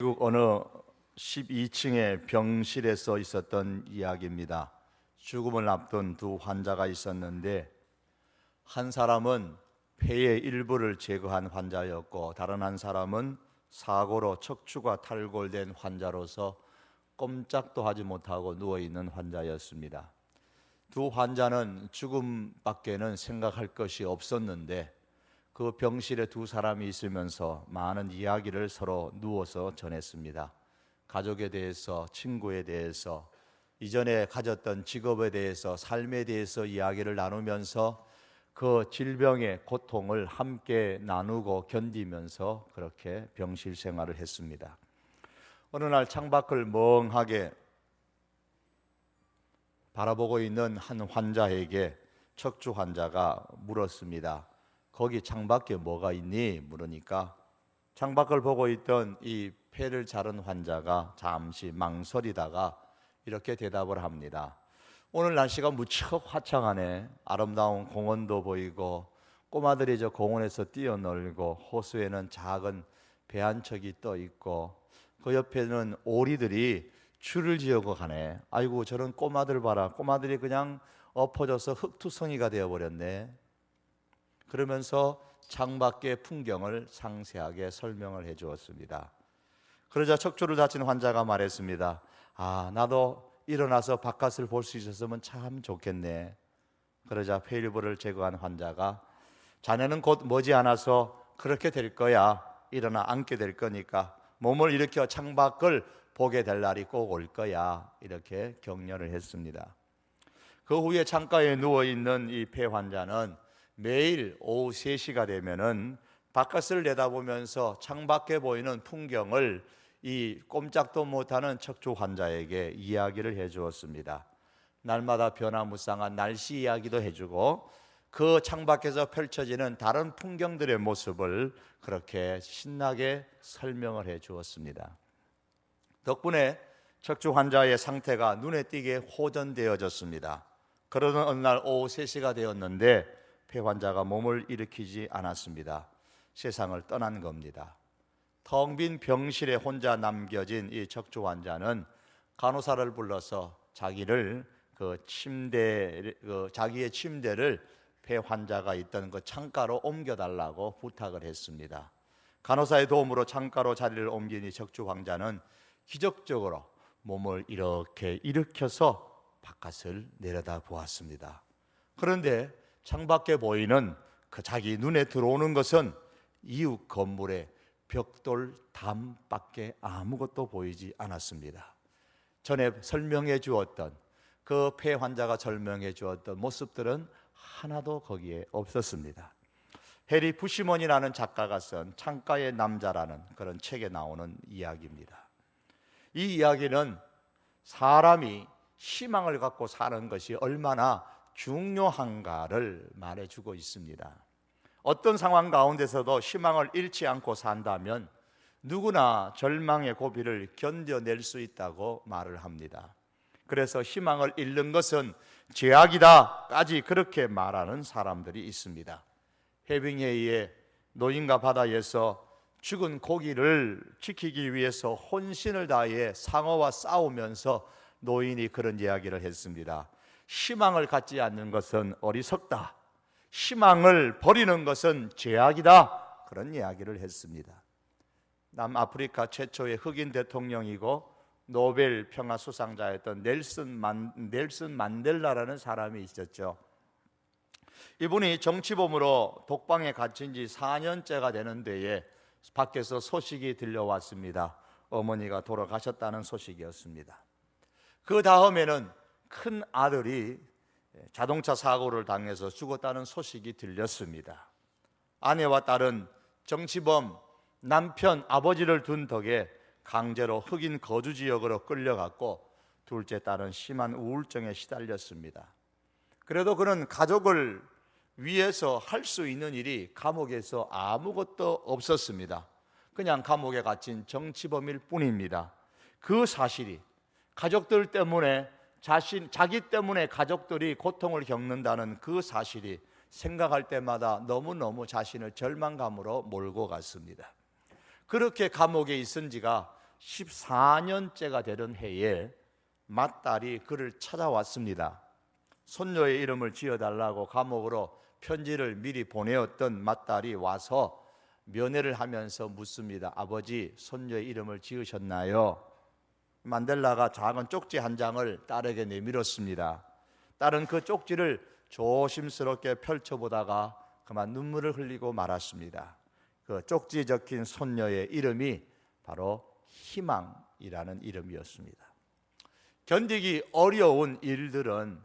미국 어느 12층의 병실에서 있었던 이야기입니다. 죽음을 앞둔 두 환자가 있었는데 한 사람은 폐의 일부를 제거한 환자였고 다른 한 사람은 사고로 척추가 탈골된 환자로서 꼼짝도 하지 못하고 누워있는 환자였습니다. 두 환자는 죽음밖에는 생각할 것이 없었는데 그 병실에 두 사람이 있으면서 많은 이야기를 서로 누워서 전했습니다. 가족에 대해서, 친구에 대해서, 이전에 가졌던 직업에 대해서, 삶에 대해서 이야기를 나누면서 그 질병의 고통을 함께 나누고 견디면서 그렇게 병실 생활을 했습니다. 어느 날 창밖을 멍하게 바라보고 있는 한 환자에게 척추 환자가 물었습니다. 거기 창밖에 뭐가 있니? 물으니까 창밖을 보고 있던 이 폐를 자른 환자가 잠시 망설이다가 이렇게 대답을 합니다. 오늘 날씨가 무척 화창하네. 아름다운 공원도 보이고 꼬마들이 저 공원에서 뛰어놀고 호수에는 작은 배 한 척이 떠 있고 그 옆에는 오리들이 줄을 지어고 가네. 아이고 저런 꼬마들 봐라. 꼬마들이 그냥 엎어져서 흙투성이가 되어버렸네. 그러면서 창밖의 풍경을 상세하게 설명을 해 주었습니다. 그러자 척추를 다친 환자가 말했습니다. 나도 일어나서 바깥을 볼 수 있었으면 참 좋겠네. 그러자 폐일부를 제거한 환자가 자네는 곧 머지않아서 그렇게 될 거야. 일어나 앉게 될 거니까 몸을 일으켜 창밖을 보게 될 날이 꼭 올 거야. 이렇게 격려를 했습니다. 그 후에 창가에 누워있는 이 폐 환자는 매일 오후 3시가 되면은 바깥을 내다보면서 창밖에 보이는 풍경을 이 꼼짝도 못하는 척추 환자에게 이야기를 해 주었습니다. 날마다 변화무쌍한 날씨 이야기도 해주고 그 창밖에서 펼쳐지는 다른 풍경들의 모습을 그렇게 신나게 설명을 해 주었습니다. 덕분에 척추 환자의 상태가 눈에 띄게 호전되어졌습니다. 그러던 어느 날 오후 3시가 되었는데 폐 환자가 몸을 일으키지 않았습니다. 세상을 떠난 겁니다. 텅 빈 병실에 혼자 남겨진 이 척추 환자는 간호사를 불러서 자기의 침대를 폐 환자가 있던 그 창가로 옮겨달라고 부탁을 했습니다. 간호사의 도움으로 창가로 자리를 옮긴 이 척추 환자는 기적적으로 몸을 이렇게 일으켜서 바깥을 내려다 보았습니다. 그런데 창밖에 보이는 그 자기 눈에 들어오는 것은 이웃 건물의 벽돌 담밖에 아무것도 보이지 않았습니다. 전에 설명해 주었던 그 폐 환자가 설명해 주었던 모습들은 하나도 거기에 없었습니다. 해리 부시먼이라는 작가가 쓴 창가의 남자라는 그런 책에 나오는 이야기입니다. 이 이야기는 사람이 희망을 갖고 사는 것이 얼마나 중요한가를 말해주고 있습니다. 어떤 상황 가운데서도 희망을 잃지 않고 산다면 누구나 절망의 고비를 견뎌낼 수 있다고 말을 합니다. 그래서 희망을 잃는 것은 죄악이다까지 그렇게 말하는 사람들이 있습니다. 해빙웨이의 노인과 바다에서 죽은 고기를 지키기 위해서 혼신을 다해 상어와 싸우면서 노인이 그런 이야기를 했습니다. 희망을 갖지 않는 것은 어리석다. 희망을 버리는 것은 죄악이다. 그런 이야기를 했습니다. 남아프리카 최초의 흑인 대통령이고 노벨 평화 수상자였던 넬슨 만델라라는 사람이 있었죠. 이분이 정치범으로 독방에 갇힌 지 4년째가 되는 데에 밖에서 소식이 들려왔습니다. 어머니가 돌아가셨다는 소식이었습니다. 그 다음에는 큰 아들이 자동차 사고를 당해서 죽었다는 소식이 들렸습니다. 아내와 딸은 정치범 남편 아버지를 둔 덕에 강제로 흑인 거주 지역으로 끌려갔고 둘째 딸은 심한 우울증에 시달렸습니다. 그래도 그는 가족을 위해서 할 수 있는 일이 감옥에서 아무것도 없었습니다. 그냥 감옥에 갇힌 정치범일 뿐입니다. 그 사실이 가족들 때문에 자기 때문에 가족들이 고통을 겪는다는 그 사실이 생각할 때마다 너무너무 자신을 절망감으로 몰고 갔습니다. 그렇게 감옥에 있은 지가 14년째가 되던 해에 맏딸이 그를 찾아왔습니다. 손녀의 이름을 지어달라고 감옥으로 편지를 미리 보내었던 맏딸이 와서 면회를 하면서 묻습니다. 아버지, 손녀의 이름을 지으셨나요? 만델라가 작은 쪽지 한 장을 딸에게 내밀었습니다. 딸은 그 쪽지를 조심스럽게 펼쳐보다가 그만 눈물을 흘리고 말았습니다. 그 쪽지에 적힌 손녀의 이름이 바로 희망이라는 이름이었습니다. 견디기 어려운 일들은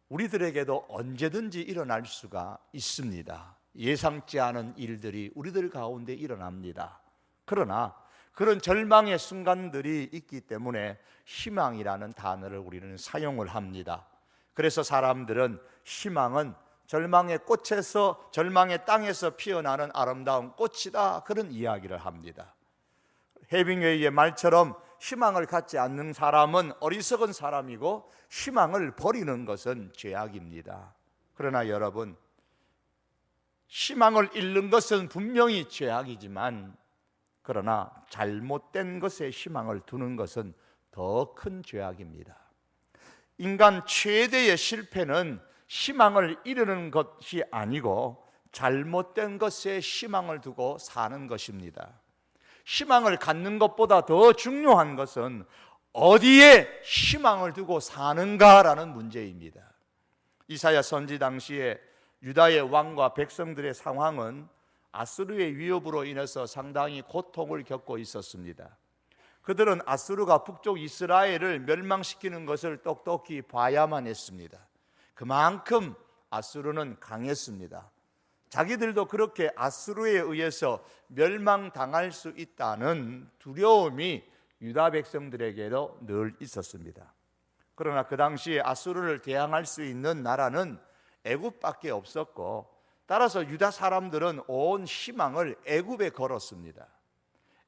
우리들에게도 언제든지 일어날 수가 있습니다. 예상치 않은 일들이 우리들 가운데 일어납니다. 그러나 그런 절망의 순간들이 있기 때문에 희망이라는 단어를 우리는 사용을 합니다. 그래서 사람들은 희망은 절망의 꽃에서, 절망의 땅에서 피어나는 아름다운 꽃이다, 그런 이야기를 합니다. 헤밍웨이의 말처럼 희망을 갖지 않는 사람은 어리석은 사람이고 희망을 버리는 것은 죄악입니다. 그러나 여러분, 희망을 잃는 것은 분명히 죄악이지만 그러나 잘못된 것에 희망을 두는 것은 더 큰 죄악입니다. 인간 최대의 실패는 희망을 이루는 것이 아니고 잘못된 것에 희망을 두고 사는 것입니다. 희망을 갖는 것보다 더 중요한 것은 어디에 희망을 두고 사는가라는 문제입니다. 이사야 선지 당시에 유다의 왕과 백성들의 상황은 아수르의 위협으로 인해서 상당히 고통을 겪고 있었습니다. 그들은 아수르가 북쪽 이스라엘을 멸망시키는 것을 똑똑히 봐야만 했습니다. 그만큼 아수르는 강했습니다. 자기들도 그렇게 아수르에 의해서 멸망당할 수 있다는 두려움이 유다 백성들에게도 늘 있었습니다. 그러나 그 당시에 아수르를 대항할 수 있는 나라는 애굽밖에 없었고, 따라서 유다 사람들은 온 희망을 애굽에 걸었습니다.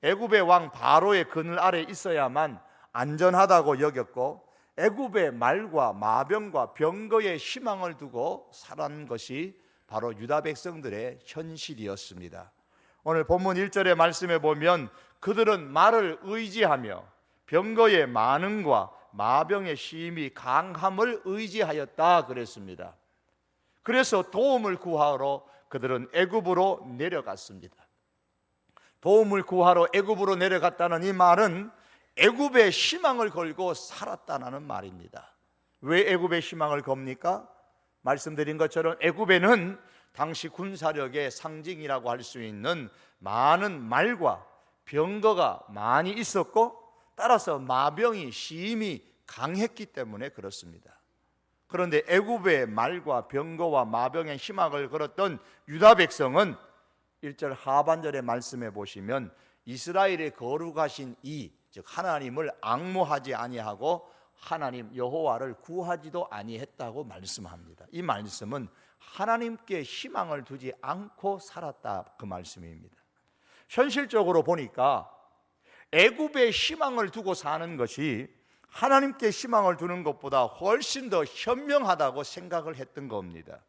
애굽의 왕 바로의 그늘 아래 있어야만 안전하다고 여겼고, 애굽의 말과 마병과 병거에 희망을 두고 살아난 것이 바로 유다 백성들의 현실이었습니다. 오늘 본문 1절의 말씀에 보면 그들은 말을 의지하며 병거의 많음과 마병의 힘이 강함을 의지하였다 그랬습니다. 그래서 도움을 구하러 그들은 애굽으로 내려갔습니다. 도움을 구하러 애굽으로 내려갔다는 이 말은 애굽에 희망을 걸고 살았다는 말입니다. 왜 애굽에 희망을 겁니까? 말씀드린 것처럼 애굽에는 당시 군사력의 상징이라고 할 수 있는 많은 말과 병거가 많이 있었고, 따라서 마병이 힘이 강했기 때문에 그렇습니다. 그런데 애굽의 말과 병거와 마병의 희망을 걸었던 유다 백성은 1절 하반절의 말씀에 보시면 이스라엘의 거룩하신 이, 즉 하나님을 앙모하지 아니하고 하나님 여호와를 구하지도 아니했다고 말씀합니다. 이 말씀은 하나님께 희망을 두지 않고 살았다, 그 말씀입니다. 현실적으로 보니까 애굽에 희망을 두고 사는 것이 하나님께 희망을 두는 것보다 훨씬 더 현명하다고 생각을 했던 겁니다.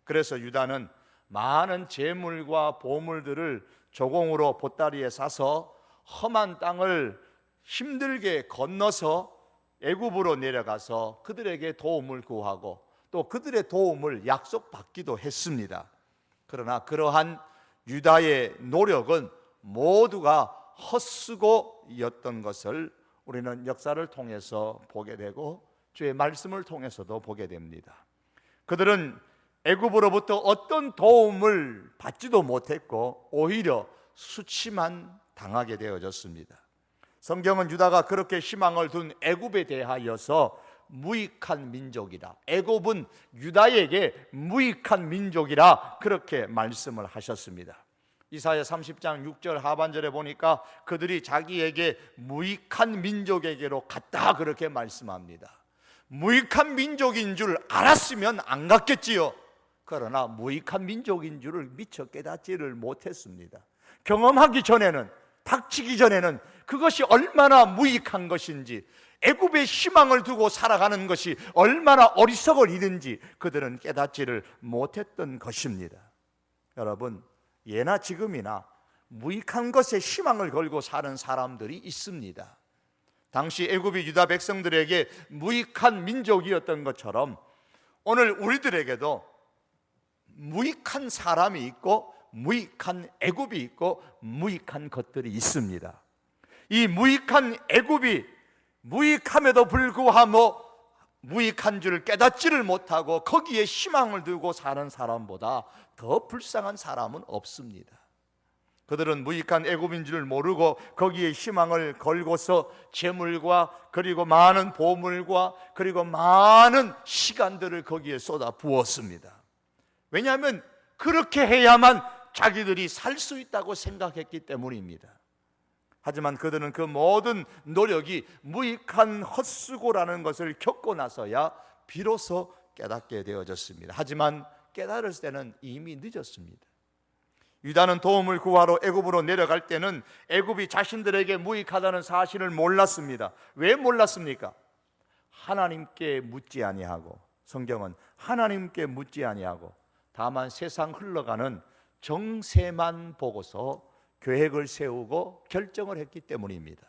그래서 유다는 많은 재물과 보물들을 조공으로 보따리에 싸서 험한 땅을 힘들게 건너서 애굽으로 내려가서 그들에게 도움을 구하고 또 그들의 도움을 약속받기도 했습니다. 그러나 그러한 유다의 노력은 모두가 헛수고였던 것을 우리는 역사를 통해서 보게 되고 주의 말씀을 통해서도 보게 됩니다. 그들은 애굽으로부터 어떤 도움을 받지도 못했고 오히려 수치만 당하게 되어졌습니다. 성경은 유다가 그렇게 희망을 둔 애굽에 대하여서 무익한 민족이다, 애굽은 유다에게 무익한 민족이라 그렇게 말씀을 하셨습니다. 이사야 30장 6절 하반절에 보니까 그들이 자기에게 무익한 민족에게로 갔다 그렇게 말씀합니다. 무익한 민족인 줄 알았으면 안 갔겠지요. 그러나 무익한 민족인 줄을 미처 깨닫지를 못했습니다. 경험하기 전에는, 닥치기 전에는 그것이 얼마나 무익한 것인지, 애굽에 희망을 두고 살아가는 것이 얼마나 어리석은 일인지 그들은 깨닫지를 못했던 것입니다. 여러분, 예나 지금이나 무익한 것에 희망을 걸고 사는 사람들이 있습니다. 당시 애굽이 유다 백성들에게 무익한 민족이었던 것처럼 오늘 우리들에게도 무익한 사람이 있고 무익한 애굽이 있고 무익한 것들이 있습니다. 이 무익한 애굽이 무익함에도 불구하고 무익한 줄 깨닫지를 못하고 거기에 희망을 두고 사는 사람보다 더 불쌍한 사람은 없습니다. 그들은 무익한 애굽인 줄 모르고 거기에 희망을 걸고서 재물과 그리고 많은 보물과 그리고 많은 시간들을 거기에 쏟아 부었습니다. 왜냐하면 그렇게 해야만 자기들이 살 수 있다고 생각했기 때문입니다. 하지만 그들은 그 모든 노력이 무익한 헛수고라는 것을 겪고 나서야 비로소 깨닫게 되어졌습니다. 하지만 깨달을 때는 이미 늦었습니다. 유다는 도움을 구하러 애굽으로 내려갈 때는 애굽이 자신들에게 무익하다는 사실을 몰랐습니다. 왜 몰랐습니까? 하나님께 묻지 아니하고, 성경은 하나님께 묻지 아니하고 다만 세상 흘러가는 정세만 보고서 계획을 세우고 결정을 했기 때문입니다.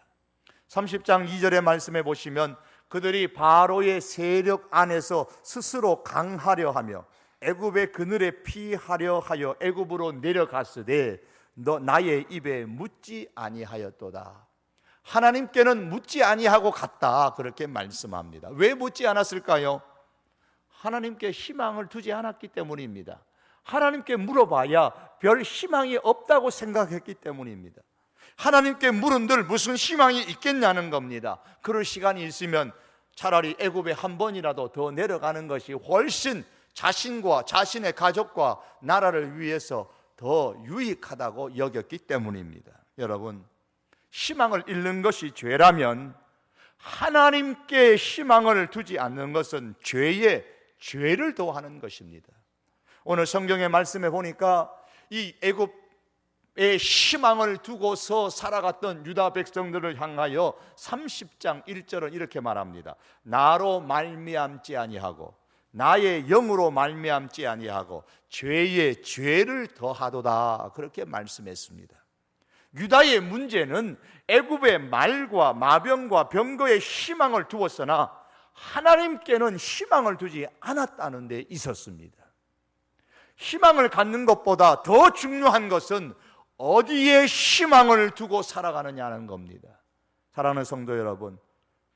30장 2절의 말씀에 보시면 그들이 바로의 세력 안에서 스스로 강하려 하며 애굽의 그늘에 피하려 하여 애굽으로 내려갔으되 너 나의 입에 묻지 아니하였도다. 하나님께는 묻지 아니하고 갔다, 그렇게 말씀합니다. 왜 묻지 않았을까요? 하나님께 희망을 두지 않았기 때문입니다. 하나님께 물어봐야 별 희망이 없다고 생각했기 때문입니다. 하나님께 물은들 무슨 희망이 있겠냐는 겁니다. 그럴 시간이 있으면 차라리 애굽에 한 번이라도 더 내려가는 것이 훨씬 자신과 자신의 가족과 나라를 위해서 더 유익하다고 여겼기 때문입니다. 여러분, 희망을 잃는 것이 죄라면 하나님께 희망을 두지 않는 것은 죄를 더하는 것입니다. 오늘 성경의 말씀에 보니까 이 애굽의 희망을 두고서 살아갔던 유다 백성들을 향하여 30장 1절은 이렇게 말합니다. 나로 말미암지 아니하고 나의 영으로 말미암지 아니하고 죄에 죄를 더하도다, 그렇게 말씀했습니다. 유다의 문제는 애굽의 말과 마병과 병거에 희망을 두었으나 하나님께는 희망을 두지 않았다는 데 있었습니다. 희망을 갖는 것보다 더 중요한 것은 어디에 희망을 두고 살아가느냐는 겁니다. 사랑하는 성도 여러분,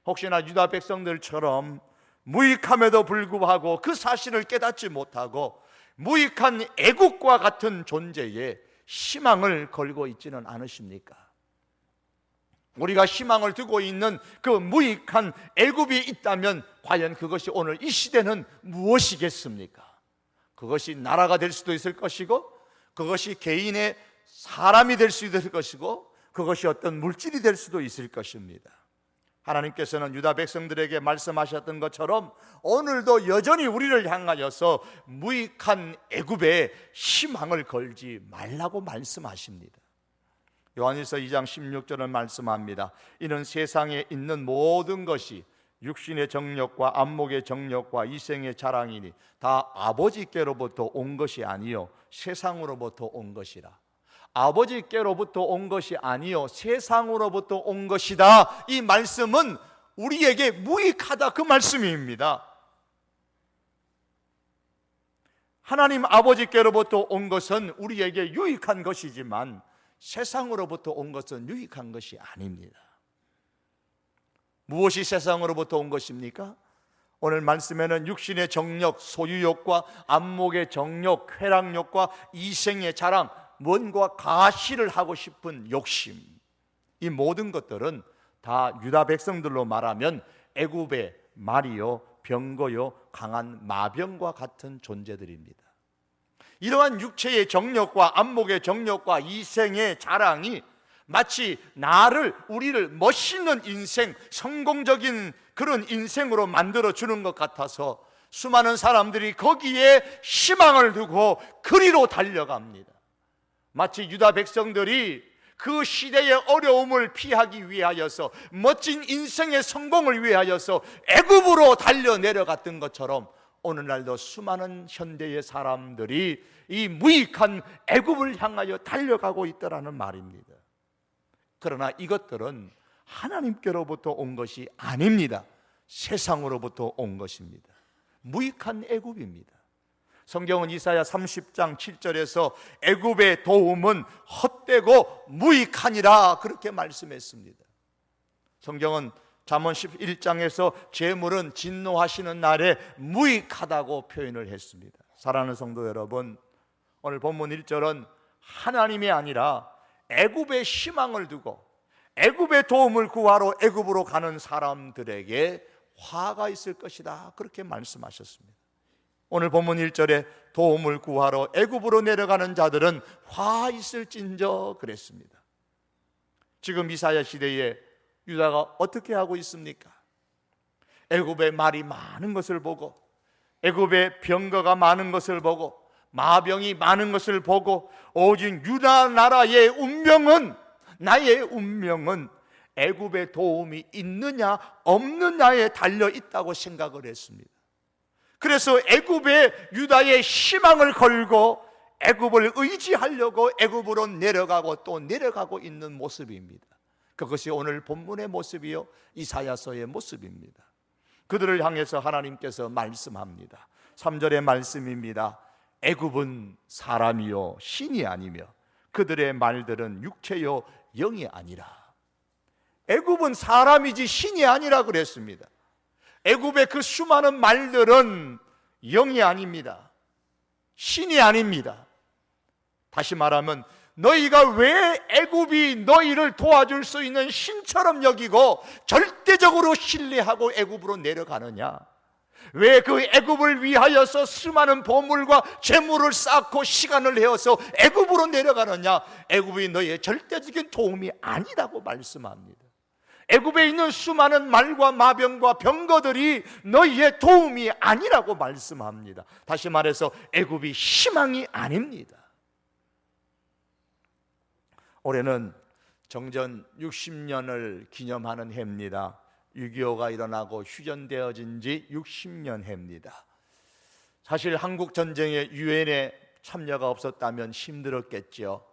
혹시나 유다 백성들처럼 무익함에도 불구하고 그 사실을 깨닫지 못하고 무익한 애국과 같은 존재에 희망을 걸고 있지는 않으십니까? 우리가 희망을 두고 있는 그 무익한 애굽이 있다면 과연 그것이 오늘 이 시대는 무엇이겠습니까? 그것이 나라가 될 수도 있을 것이고, 그것이 개인의 사람이 될 수도 있을 것이고, 그것이 어떤 물질이 될 수도 있을 것입니다. 하나님께서는 유다 백성들에게 말씀하셨던 것처럼 오늘도 여전히 우리를 향하여서 무익한 애굽에 희망을 걸지 말라고 말씀하십니다. 요한일서 2장 16절은 말씀합니다. 이는 세상에 있는 모든 것이 육신의 정욕과 안목의 정욕과 이생의 자랑이니 다 아버지께로부터 온 것이 아니요 세상으로부터 온 것이라. 아버지께로부터 온 것이 아니요 세상으로부터 온 것이다. 이 말씀은 우리에게 무익하다, 그 말씀입니다. 하나님 아버지께로부터 온 것은 우리에게 유익한 것이지만 세상으로부터 온 것은 유익한 것이 아닙니다. 무엇이 세상으로부터 온 것입니까? 오늘 말씀에는 육신의 정욕, 소유욕과 안목의 정욕, 쾌락욕과 이생의 자랑, 뭔가 가시를 하고 싶은 욕심, 이 모든 것들은 다 유다 백성들로 말하면 애굽의 말이요 병거요 강한 마병과 같은 존재들입니다. 이러한 육체의 정욕과 안목의 정욕과 이생의 자랑이 마치 우리를 멋있는 인생, 성공적인 그런 인생으로 만들어주는 것 같아서 수많은 사람들이 거기에 희망을 두고 그리로 달려갑니다. 마치 유다 백성들이 그 시대의 어려움을 피하기 위하여서 멋진 인생의 성공을 위하여서 애굽으로 달려 내려갔던 것처럼 오늘날도 수많은 현대의 사람들이 이 무익한 애굽을 향하여 달려가고 있더라는 말입니다. 그러나 이것들은 하나님께로부터 온 것이 아닙니다. 세상으로부터 온 것입니다. 무익한 애굽입니다. 성경은 이사야 30장 7절에서 애굽의 도움은 헛되고 무익하니라 그렇게 말씀했습니다. 성경은 잠언 11장에서 재물은 진노하시는 날에 무익하다고 표현을 했습니다. 사랑하는 성도 여러분, 오늘 본문 1절은 하나님이 아니라 애굽의 희망을 두고 애굽의 도움을 구하러 애굽으로 가는 사람들에게 화가 있을 것이다 그렇게 말씀하셨습니다. 오늘 본문 1절에 도움을 구하러 애굽으로 내려가는 자들은 화 있을진저 그랬습니다. 지금 이사야 시대에 유다가 어떻게 하고 있습니까? 애굽의 말이 많은 것을 보고, 애굽의 병거가 많은 것을 보고, 마병이 많은 것을 보고, 오직 유다 나라의 운명은, 나의 운명은 애굽의 도움이 있느냐 없느냐에 달려 있다고 생각을 했습니다. 그래서 애굽의 유다의 희망을 걸고 애굽을 의지하려고 애굽으로 내려가고 또 내려가고 있는 모습입니다. 그것이 오늘 본문의 모습이요 이사야서의 모습입니다. 그들을 향해서 하나님께서 말씀합니다. 3절의 말씀입니다. 애굽은 사람이요 신이 아니며 그들의 말들은 육체요 영이 아니라. 애굽은 사람이지 신이 아니라 그랬습니다. 애굽의 그 수많은 말들은 영이 아닙니다. 신이 아닙니다. 다시 말하면 너희가 왜 애굽이 너희를 도와줄 수 있는 신처럼 여기고 절대적으로 신뢰하고 애굽으로 내려가느냐? 왜 그 애굽을 위하여서 수많은 보물과 재물을 쌓고 시간을 내어서 애굽으로 내려가느냐? 애굽이 너희의 절대적인 도움이 아니라고 말씀합니다. 애굽에 있는 수많은 말과 마병과 병거들이 너희의 도움이 아니라고 말씀합니다. 다시 말해서 애굽이 희망이 아닙니다. 올해는 정전 60년을 기념하는 해입니다. 6.25가 일어나고 휴전되어진 지 60년 해입니다. 사실 한국 전쟁에 유엔에 참여가 없었다면 힘들었겠죠.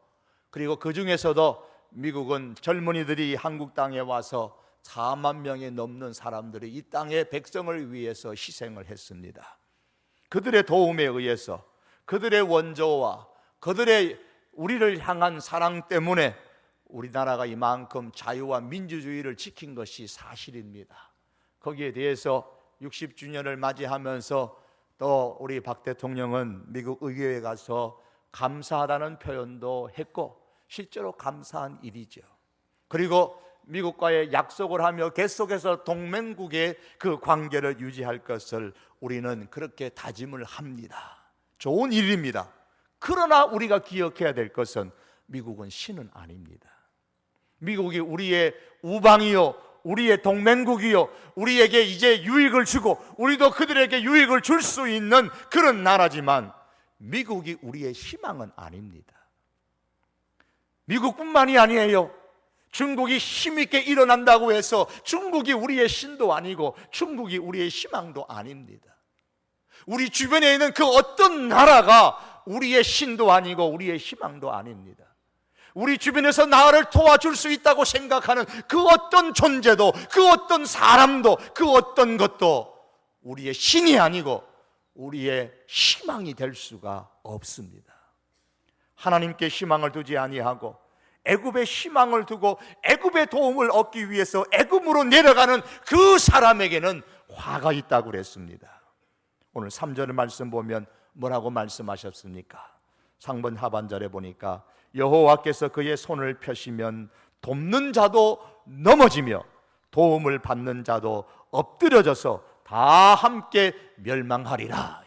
그리고 그 중에서도 미국은 젊은이들이 한국 땅에 와서 4만 명이 넘는 사람들이 이 땅의 백성을 위해서 희생을 했습니다. 그들의 도움에 의해서, 그들의 원조와 그들의 우리를 향한 사랑 때문에 우리나라가 이만큼 자유와 민주주의를 지킨 것이 사실입니다. 거기에 대해서 60주년을 맞이하면서 또 우리 박 대통령은 미국 의회에 가서 감사하다는 표현도 했고 실제로 감사한 일이죠. 그리고 미국과의 약속을 하며 계속해서 동맹국의 그 관계를 유지할 것을 우리는 그렇게 다짐을 합니다. 좋은 일입니다. 그러나 우리가 기억해야 될 것은 미국은 신은 아닙니다. 미국이 우리의 우방이요, 우리의 동맹국이요, 우리에게 이제 유익을 주고 우리도 그들에게 유익을 줄 수 있는 그런 나라지만 미국이 우리의 희망은 아닙니다. 미국뿐만이 아니에요. 중국이 힘있게 일어난다고 해서 중국이 우리의 신도 아니고 중국이 우리의 희망도 아닙니다. 우리 주변에 있는 그 어떤 나라가 우리의 신도 아니고 우리의 희망도 아닙니다. 우리 주변에서 나를 도와줄 수 있다고 생각하는 그 어떤 존재도, 그 어떤 사람도, 그 어떤 것도 우리의 신이 아니고 우리의 희망이 될 수가 없습니다. 하나님께 희망을 두지 아니하고 애굽의 희망을 두고 애굽의 도움을 얻기 위해서 애굽으로 내려가는 그 사람에게는 화가 있다고 그랬습니다. 오늘 3절의 말씀 보면 뭐라고 말씀하셨습니까? 상번 하반절에 보니까 여호와께서 그의 손을 펴시면 돕는 자도 넘어지며 도움을 받는 자도 엎드려져서 다 함께 멸망하리라.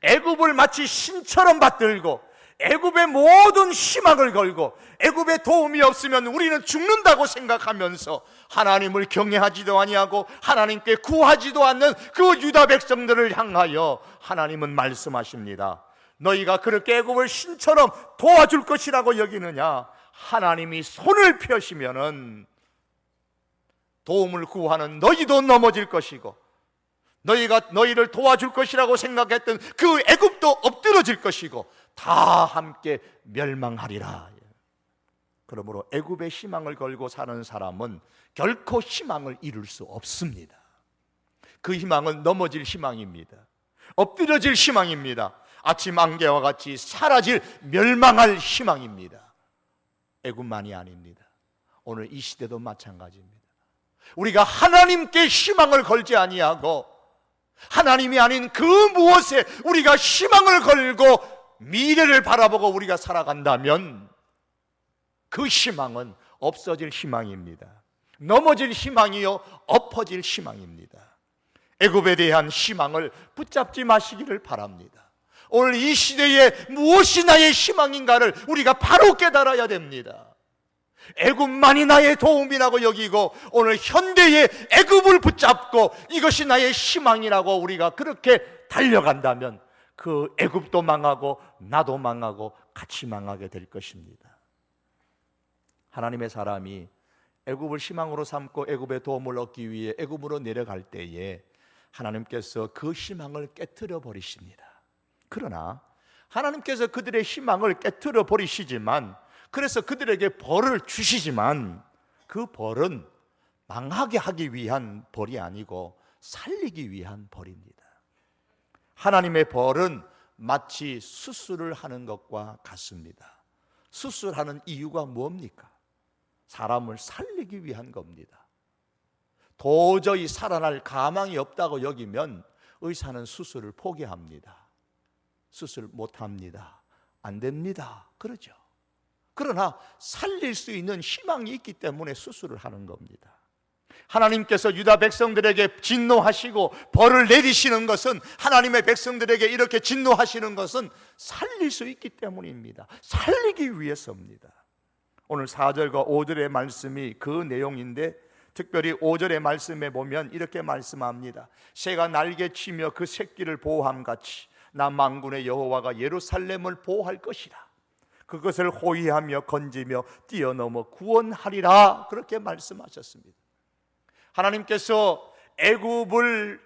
애굽을 마치 신처럼 받들고 애굽의 모든 희망을 걸고 애굽의 도움이 없으면 우리는 죽는다고 생각하면서 하나님을 경외하지도 아니하고 하나님께 구하지도 않는 그 유다 백성들을 향하여 하나님은 말씀하십니다. 너희가 그렇게 애굽을 신처럼 도와줄 것이라고 여기느냐? 하나님이 손을 펴시면은 도움을 구하는 너희도 넘어질 것이고 너희를 도와줄 것이라고 생각했던 그 애굽도 엎드러질 것이고 다 함께 멸망하리라. 그러므로 애굽의 희망을 걸고 사는 사람은 결코 희망을 이룰 수 없습니다. 그 희망은 넘어질 희망입니다. 엎드려질 희망입니다. 아침 안개와 같이 사라질, 멸망할 희망입니다. 애굽만이 아닙니다. 오늘 이 시대도 마찬가지입니다. 우리가 하나님께 희망을 걸지 아니하고 하나님이 아닌 그 무엇에 우리가 희망을 걸고 미래를 바라보고 우리가 살아간다면 그 희망은 없어질 희망입니다. 넘어질 희망이요, 엎어질 희망입니다. 애굽에 대한 희망을 붙잡지 마시기를 바랍니다. 오늘 이 시대에 무엇이 나의 희망인가를 우리가 바로 깨달아야 됩니다. 애굽만이 나의 도움이라고 여기고 오늘 현대의 애굽을 붙잡고 이것이 나의 희망이라고 우리가 그렇게 달려간다면 그 애굽도 망하고 나도 망하고 같이 망하게 될 것입니다. 하나님의 사람이 애굽을 희망으로 삼고 애굽의 도움을 얻기 위해 애굽으로 내려갈 때에 하나님께서 그 희망을 깨트려 버리십니다. 그러나 하나님께서 그들의 희망을 깨트려 버리시지만, 그래서 그들에게 벌을 주시지만 그 벌은 망하게 하기 위한 벌이 아니고 살리기 위한 벌입니다. 하나님의 벌은 마치 수술을 하는 것과 같습니다. 수술하는 이유가 뭡니까? 사람을 살리기 위한 겁니다. 도저히 살아날 가망이 없다고 여기면 의사는 수술을 포기합니다. 수술 못합니다. 안 됩니다. 그러죠. 그러나 살릴 수 있는 희망이 있기 때문에 수술을 하는 겁니다. 하나님께서 유다 백성들에게 진노하시고 벌을 내리시는 것은, 하나님의 백성들에게 이렇게 진노하시는 것은 살릴 수 있기 때문입니다. 살리기 위해서입니다. 오늘 4절과 5절의 말씀이 그 내용인데, 특별히 5절의 말씀에 보면 이렇게 말씀합니다. 새가 날개치며 그 새끼를 보호함같이 나 만군의 여호와가 예루살렘을 보호할 것이라. 그것을 호위하며 건지며 뛰어넘어 구원하리라. 그렇게 말씀하셨습니다. 하나님께서 애굽을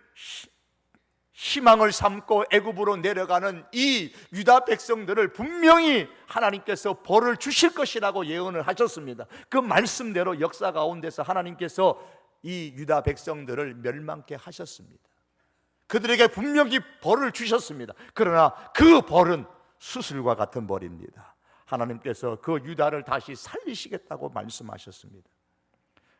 희망을 삼고 애굽으로 내려가는 이 유다 백성들을 분명히 하나님께서 벌을 주실 것이라고 예언을 하셨습니다. 그 말씀대로 역사 가운데서 하나님께서 이 유다 백성들을 멸망케 하셨습니다. 그들에게 분명히 벌을 주셨습니다. 그러나 그 벌은 수술과 같은 벌입니다. 하나님께서 그 유다를 다시 살리시겠다고 말씀하셨습니다.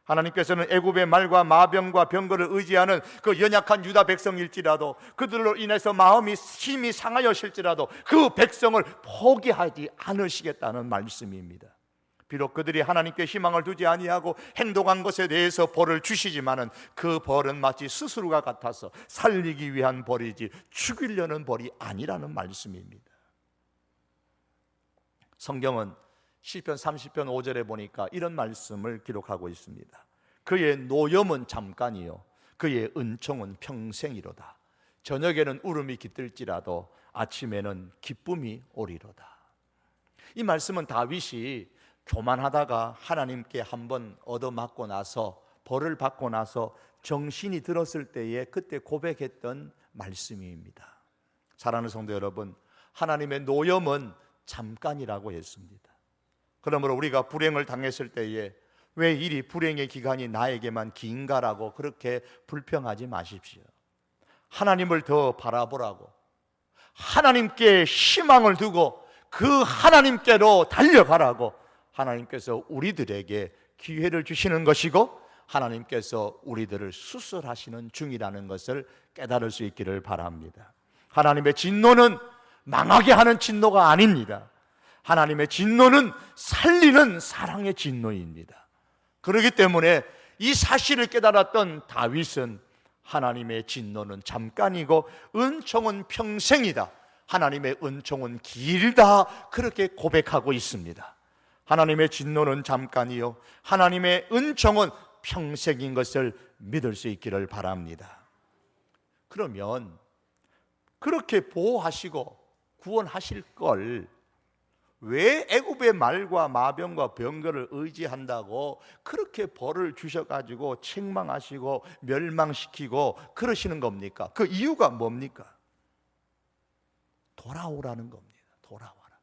하나님께서는 애굽의 말과 마병과 병거를 의지하는 그 연약한 유다 백성일지라도, 그들로 인해서 마음이 힘이 상하였을지라도 그 백성을 포기하지 않으시겠다는 말씀입니다. 비록 그들이 하나님께 희망을 두지 아니하고 행동한 것에 대해서 벌을 주시지만은 그 벌은 마치 스스로가 같아서 살리기 위한 벌이지 죽이려는 벌이 아니라는 말씀입니다. 성경은 시편 30편 5절에 보니까 이런 말씀을 기록하고 있습니다. 그의 노염은 잠깐이요 그의 은총은 평생이로다. 저녁에는 울음이 깃들지라도 아침에는 기쁨이 오리로다. 이 말씀은 다윗이 교만하다가 하나님께 한번 얻어맞고 나서, 벌을 받고 나서 정신이 들었을 때에 그때 고백했던 말씀입니다. 사랑하는 성도 여러분, 하나님의 노염은 잠깐이라고 했습니다. 그러므로 우리가 불행을 당했을 때에 왜 이리 불행의 기간이 나에게만 긴가라고 그렇게 불평하지 마십시오. 하나님을 더 바라보라고, 하나님께 희망을 두고 그 하나님께로 달려가라고 하나님께서 우리들에게 기회를 주시는 것이고, 하나님께서 우리들을 수술하시는 중이라는 것을 깨달을 수 있기를 바랍니다. 하나님의 진노는 망하게 하는 진노가 아닙니다. 하나님의 진노는 살리는 사랑의 진노입니다. 그렇기 때문에 이 사실을 깨달았던 다윗은 하나님의 진노는 잠깐이고 은총은 평생이다, 하나님의 은총은 길다, 그렇게 고백하고 있습니다. 하나님의 진노는 잠깐이요 하나님의 은총은 평생인 것을 믿을 수 있기를 바랍니다. 그러면 그렇게 보호하시고 구원하실 걸 왜 애굽의 말과 마병과 병거를 의지한다고 그렇게 벌을 주셔가지고 책망하시고 멸망시키고 그러시는 겁니까? 그 이유가 뭡니까? 돌아오라는 겁니다. 돌아와라.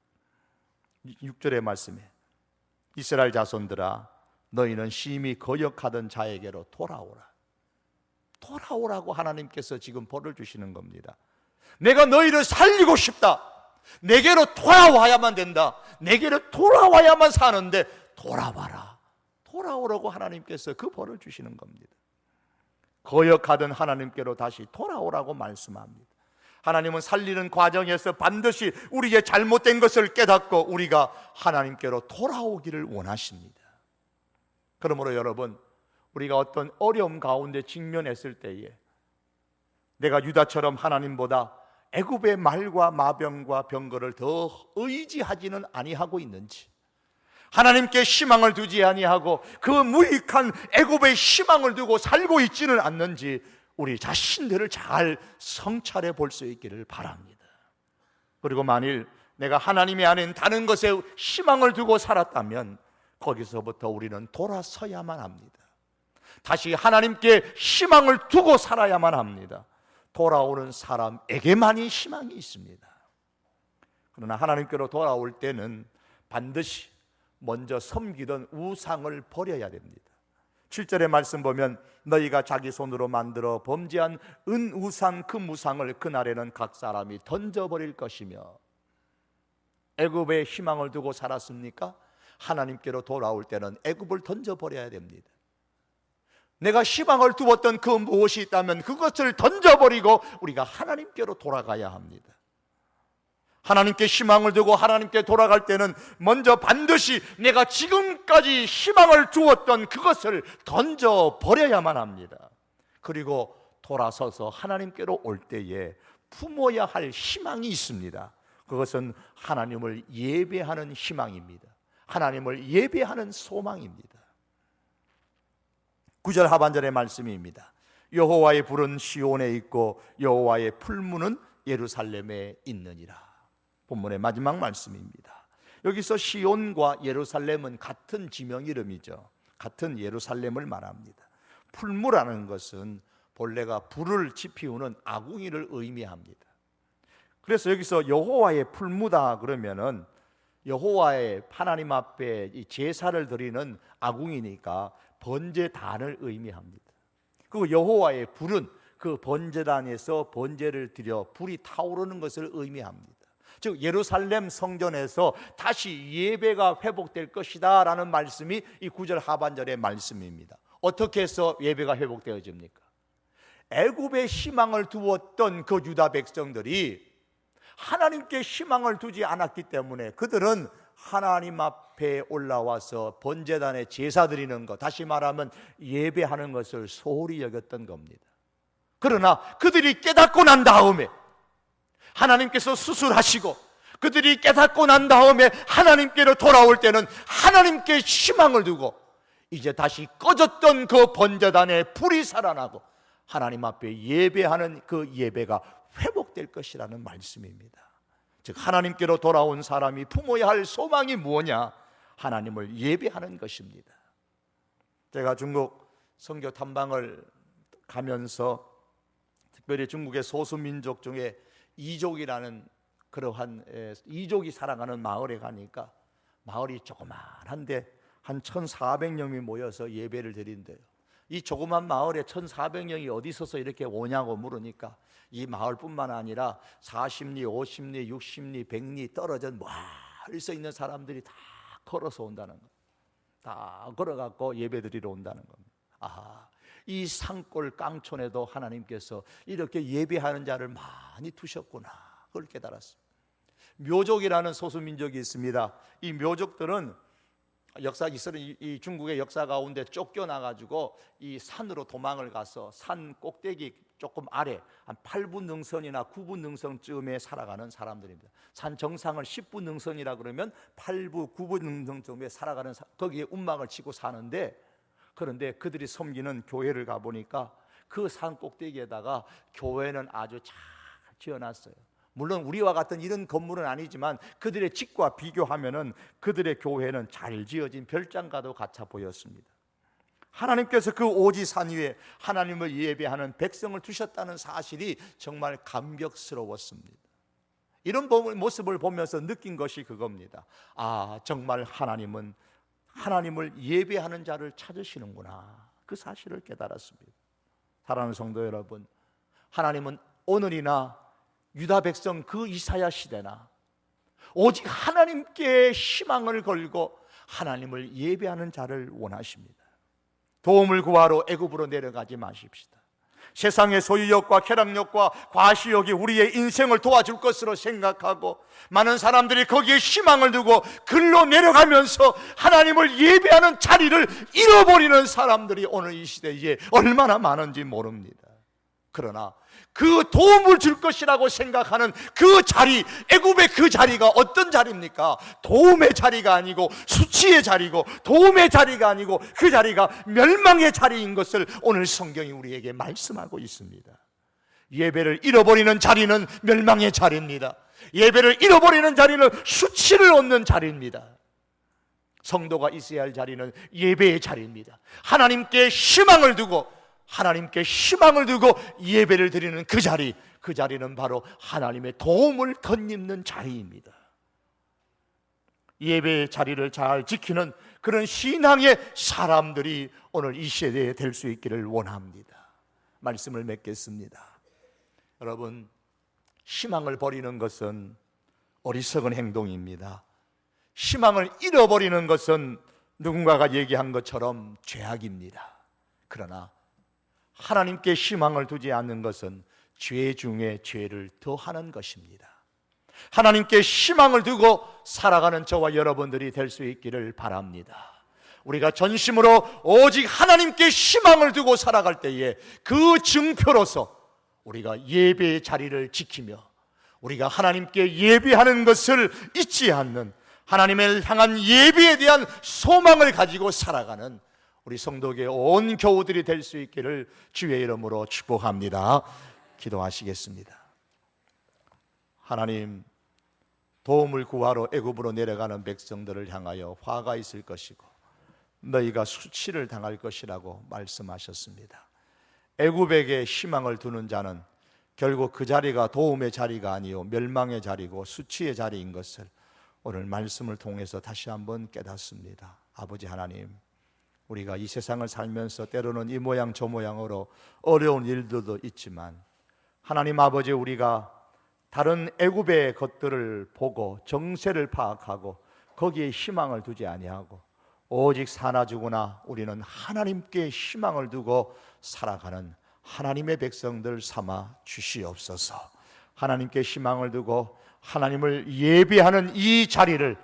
6절의 말씀에 이스라엘 자손들아 너희는 심히 거역하던 자에게로 돌아오라. 돌아오라고 하나님께서 지금 벌을 주시는 겁니다. 내가 너희를 살리고 싶다. 내게로 돌아와야만 된다. 내게로 돌아와야만 사는데 돌아와라. 돌아오라고 하나님께서 그 벌을 주시는 겁니다. 거역하던 하나님께로 다시 돌아오라고 말씀합니다. 하나님은 살리는 과정에서 반드시 우리의 잘못된 것을 깨닫고 우리가 하나님께로 돌아오기를 원하십니다. 그러므로 여러분, 우리가 어떤 어려움 가운데 직면했을 때에 내가 유다처럼 하나님보다 애굽의 말과 마병과 병거를 더 의지하지는 아니하고 있는지, 하나님께 희망을 두지 아니하고 그 무익한 애굽의 희망을 두고 살고 있지는 않는지 우리 자신들을 잘 성찰해 볼 수 있기를 바랍니다. 그리고 만일 내가 하나님의 안에 다른 것에 희망을 두고 살았다면 거기서부터 우리는 돌아서야만 합니다. 다시 하나님께 희망을 두고 살아야만 합니다. 돌아오는 사람에게만이 희망이 있습니다. 그러나 하나님께로 돌아올 때는 반드시 먼저 섬기던 우상을 버려야 됩니다. 7절의 말씀 보면 너희가 자기 손으로 만들어 범죄한 은우상 금우상을 그날에는 각 사람이 던져버릴 것이며, 애굽에 희망을 두고 살았습니까? 하나님께로 돌아올 때는 애굽을 던져버려야 됩니다. 내가 희망을 두었던 그 무엇이 있다면 그것을 던져버리고 우리가 하나님께로 돌아가야 합니다. 하나님께 희망을 두고 하나님께 돌아갈 때는 먼저 반드시 내가 지금까지 희망을 두었던 그것을 던져버려야만 합니다. 그리고 돌아서서 하나님께로 올 때에 품어야 할 희망이 있습니다. 그것은 하나님을 예배하는 희망입니다. 하나님을 예배하는 소망입니다. 9절 하반절의 말씀입니다. 여호와의 불은 시온에 있고 여호와의 풀무는 예루살렘에 있느니라. 본문의 마지막 말씀입니다. 여기서 시온과 예루살렘은 같은 지명 이름이죠. 같은 예루살렘을 말합니다. 풀무라는 것은 본래가 불을 지피우는 아궁이를 의미합니다. 그래서 여기서 여호와의 풀무다 그러면은 여호와의 하나님 앞에 이 제사를 드리는 아궁이니까 번제단을 의미합니다. 그리고 여호와의 불은 그 번제단에서 번제를 드려 불이 타오르는 것을 의미합니다. 즉 예루살렘 성전에서 다시 예배가 회복될 것이다 라는 말씀이 이 9절 하반절의 말씀입니다. 어떻게 해서 예배가 회복되어집니까? 애굽에 희망을 두었던 그 유다 백성들이 하나님께 희망을 두지 않았기 때문에 그들은 하나님 앞에 올라와서 번제단에 제사 드리는 것, 다시 말하면 예배하는 것을 소홀히 여겼던 겁니다. 그러나 그들이 깨닫고 난 다음에 하나님께서 수술하시고 그들이 깨닫고 난 다음에 하나님께로 돌아올 때는 하나님께 희망을 두고 이제 다시 꺼졌던 그 번제단에 불이 살아나고 하나님 앞에 예배하는 그 예배가 회복될 것이라는 말씀입니다. 즉 하나님께로 돌아온 사람이 품어야 할 소망이 무엇냐? 하나님을 예배하는 것입니다. 제가 중국 선교 탐방을 가면서 특별히 중국의 소수민족 중에 이족이라는 그러한 이족이 살아가는 마을에 가니까 마을이 조그만한데 한 1,400명이 모여서 예배를 드린대요. 이 조그만 마을에 1,400명이 어디서서 이렇게 오냐고 물으니까 이 마을뿐만 아니라 40리, 50리, 60리, 100리 떨어져 멀리서 있는 사람들이 다 걸어서 온다는 겁니다. 다 걸어갖고 예배드리러 온다는 겁니다. 아하, 이 산골 깡촌에도 하나님께서 이렇게 예배하는 자를 많이 두셨구나, 그걸 깨달았습니다. 묘족이라는 소수민족이 있습니다. 이 묘족들은 역사 이 중국의 역사 가운데 쫓겨나가지고 이 산으로 도망을 가서 산 꼭대기 조금 아래 한 8분 능선이나 9분 능선쯤에 살아가는 사람들입니다. 산 정상을 10분 능선이라 그러면 8분, 9분 능선쯤에 살아가는 거기에 운막을 치고 사는데, 그런데 그들이 섬기는 교회를 가보니까 그 산 꼭대기에다가 교회는 아주 잘 지어놨어요. 물론 우리와 같은 이런 건물은 아니지만 그들의 집과 비교하면은 그들의 교회는 잘 지어진 별장과도 같아 보였습니다. 하나님께서 그 오지산 위에 하나님을 예배하는 백성을 두셨다는 사실이 정말 감격스러웠습니다. 이런 모습을 보면서 느낀 것이 그겁니다. 아, 정말 하나님은 하나님을 예배하는 자를 찾으시는구나. 그 사실을 깨달았습니다. 사랑하는 성도 여러분, 하나님은 오늘이나 유다 백성 그 이사야 시대나 오직 하나님께 희망을 걸고 하나님을 예배하는 자를 원하십니다. 도움을 구하러 애굽으로 내려가지 마십시다. 세상의 소유욕과 쾌락욕과 과시욕이 우리의 인생을 도와줄 것으로 생각하고 많은 사람들이 거기에 희망을 두고 글로 내려가면서 하나님을 예배하는 자리를 잃어버리는 사람들이 오늘 이 시대에 얼마나 많은지 모릅니다. 그러나 그 도움을 줄 것이라고 생각하는 그 자리, 애굽의 그 자리가 어떤 자리입니까? 도움의 자리가 아니고 수치의 자리고, 도움의 자리가 아니고 그 자리가 멸망의 자리인 것을 오늘 성경이 우리에게 말씀하고 있습니다. 예배를 잃어버리는 자리는 멸망의 자리입니다. 예배를 잃어버리는 자리는 수치를 얻는 자리입니다. 성도가 있어야 할 자리는 예배의 자리입니다. 하나님께 희망을 두고 예배를 드리는 그 자리, 그 자리는 바로 하나님의 도움을 덧입는 자리입니다. 예배의 자리를 잘 지키는 그런 신앙의 사람들이 오늘 이 시대에 될 수 있기를 원합니다. 말씀을 맺겠습니다. 여러분, 희망을 버리는 것은 어리석은 행동입니다. 희망을 잃어버리는 것은 누군가가 얘기한 것처럼 죄악입니다. 그러나 하나님께 희망을 두지 않는 것은 죄 중에 죄를 더하는 것입니다. 하나님께 희망을 두고 살아가는 저와 여러분들이 될 수 있기를 바랍니다. 우리가 전심으로 오직 하나님께 희망을 두고 살아갈 때에 그 증표로서 우리가 예배의 자리를 지키며 우리가 하나님께 예배하는 것을 잊지 않는, 하나님을 향한 예배에 대한 소망을 가지고 살아가는 우리 성도의 온 교우들이 될 수 있기를 주의 이름으로 축복합니다. 기도하시겠습니다. 하나님, 도움을 구하러 애굽으로 내려가는 백성들을 향하여 화가 있을 것이고 너희가 수치를 당할 것이라고 말씀하셨습니다. 애굽에게 희망을 두는 자는 결국 그 자리가 도움의 자리가 아니요 멸망의 자리고 수치의 자리인 것을 오늘 말씀을 통해서 다시 한번 깨닫습니다. 아버지 하나님, 우리가 이 세상을 살면서 때로는 이 모양 저 모양으로 어려운 일들도 있지만 하나님 아버지, 우리가 다른 애굽의 것들을 보고 정세를 파악하고 거기에 희망을 두지 아니하고 오직 사나 죽으나 우리는 하나님께 희망을 두고 살아가는 하나님의 백성들 삼아 주시옵소서. 하나님께 희망을 두고 하나님을 예배하는 이 자리를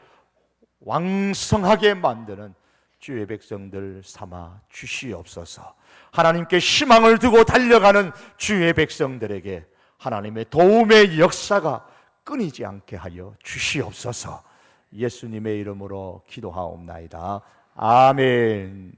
왕성하게 만드는 주의 백성들 삼아 주시옵소서. 하나님께 희망을 두고 달려가는 주의 백성들에게 하나님의 도움의 역사가 끊이지 않게 하여 주시옵소서. 예수님의 이름으로 기도하옵나이다. 아멘.